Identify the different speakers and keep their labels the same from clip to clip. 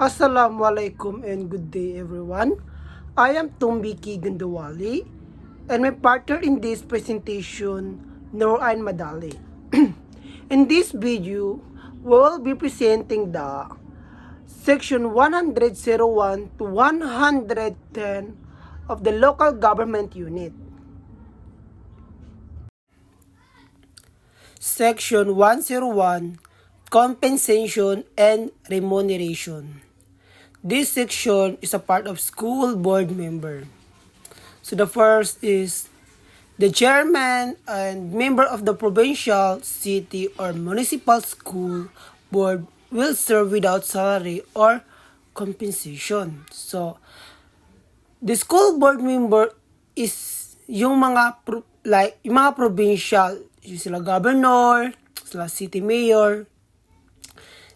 Speaker 1: Assalamualaikum and good day everyone. I am Tumbiki Gandawali and my partner in this presentation, Norain Madali. In this video, we will be presenting the Section 101 to 110 of the Local Government Unit. Section 101, Compensation and Remuneration. This section is a part of school board member. So the first is the chairman and member of the provincial, city, or municipal school board will serve without salary or compensation. So the school board member is yung mga yung mga provincial, yung sila governor, sila city mayor,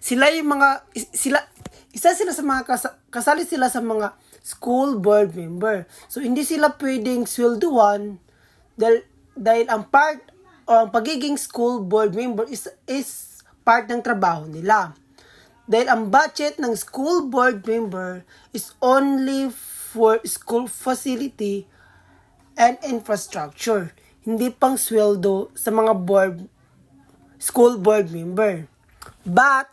Speaker 1: sila yung mga isa sila sa mga kasali sila sa mga school board member. So hindi sila pwedeng swelduhan dahil ang part o ang pagiging school board member is part ng trabaho nila. Dahil ang budget ng school board member is only for school facility and infrastructure. Hindi pang sweldo sa mga school board member. But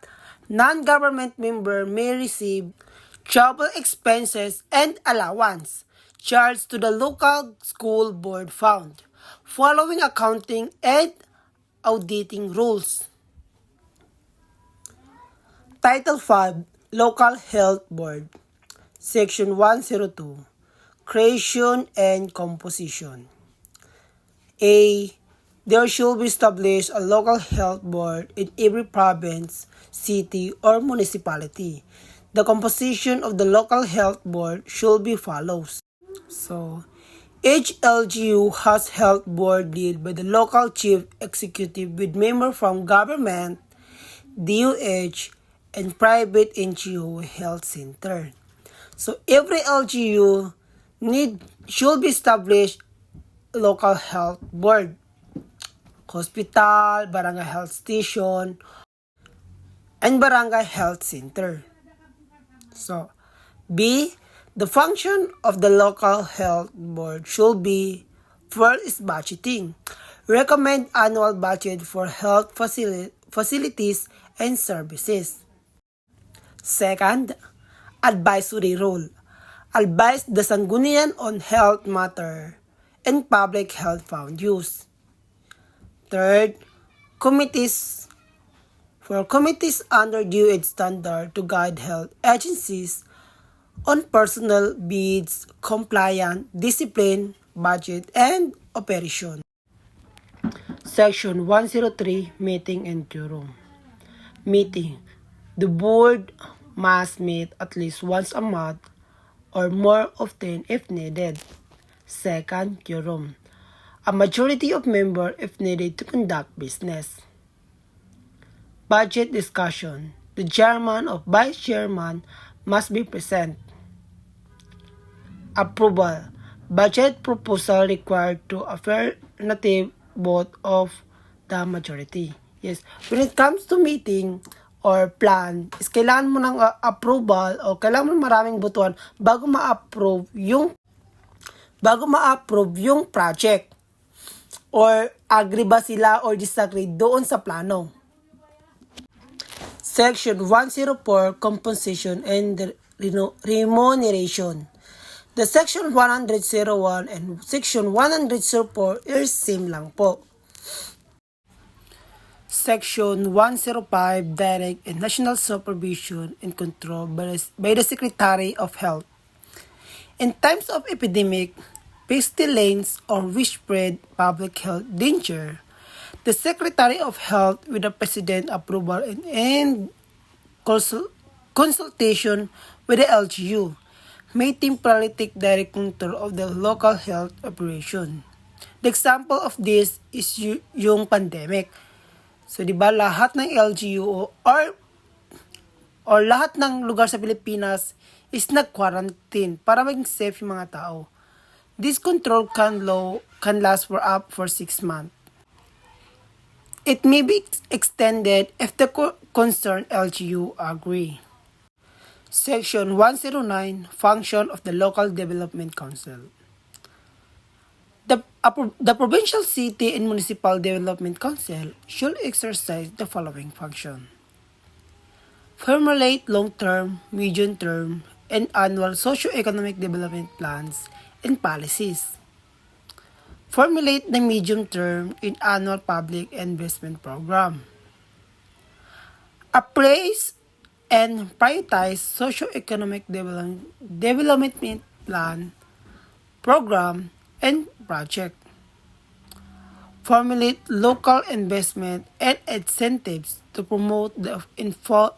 Speaker 1: non-government member may receive travel expenses and allowance charged to the local school board fund, following accounting and auditing rules. Title 5, Local Health Board, Section 102, Creation and Composition. A. There should be established a local health board in every province, city, or municipality. The composition of the local health board should be follows. So, each LGU has health board led by the local chief executive with member from government, DOH, and private NGO health center. So, every LGU should be established local health board. Hospital, barangay health station, and barangay health center. So, B, the function of the local health board should be, first is budgeting. Recommend annual budget for health facilities and services. Second, advisory role. Advise the Sanggunian on health matter and public health fund use. Third, committees. For committees under DOH standard to guide health agencies on personnel bids, compliance, discipline, budget, and operation. Section 103, Meeting and Quorum. Meeting. The board must meet at least once a month or more often if needed. Second, quorum. A majority of members if needed to conduct business. Budget discussion. The chairman or vice chairman must be present. Approval. Budget proposal required to affirmative vote of the majority. Yes, when it comes to meeting or plan, is kailangan mo ng approval o kailangan mo maraming botohan bago ma-approve yung project. Or agree ba sila or disagree doon sa plano. Section 104, Compensation and Remuneration. The Section 101 and Section 104 is same lang po. Section 105, Direct and National Supervision and Control by the Secretary of Health. In times of epidemic, pestilence, or widespread public health danger, the Secretary of Health, with the President approval and consultation with the LGU, may temporarily take direct control of the local health operation. The example of this is yung pandemic. So, di ba, lahat ng LGU or lahat ng lugar sa Pilipinas is nag-quarantine para maging safe yung mga tao. This control can last for up for 6 months. It may be extended if the concerned LGU agree. Section 109, Function of the Local Development Council. The Provincial City and Municipal Development Council should exercise the following function. Formulate long-term, medium-term, and annual socio-economic development plans and policies. Formulate the medium-term and annual public investment program. Appraise and prioritize socio-economic development plan, program, and project. Formulate local investment and incentives to promote the inflow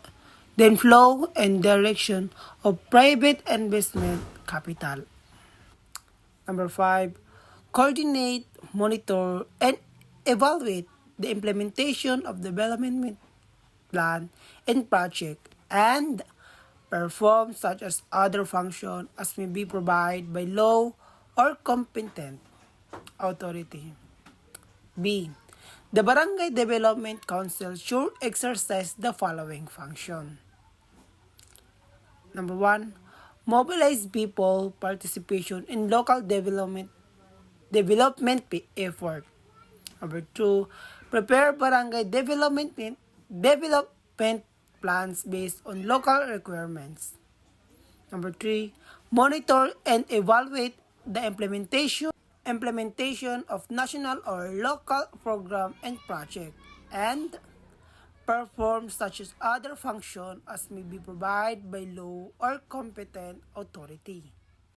Speaker 1: and direction of private investment capital. Number 5, coordinate, monitor, and evaluate the implementation of development plan and project and perform such as other function as may be provided by law or competent authority. B. The Barangay Development Council should exercise the following function. Number 1, mobilize people participation in local development effort. Number 2, prepare barangay development plans based on local requirements. Number 3, monitor and evaluate the implementation of national or local program and project, and perform such as other function as may be provided by law or competent authority.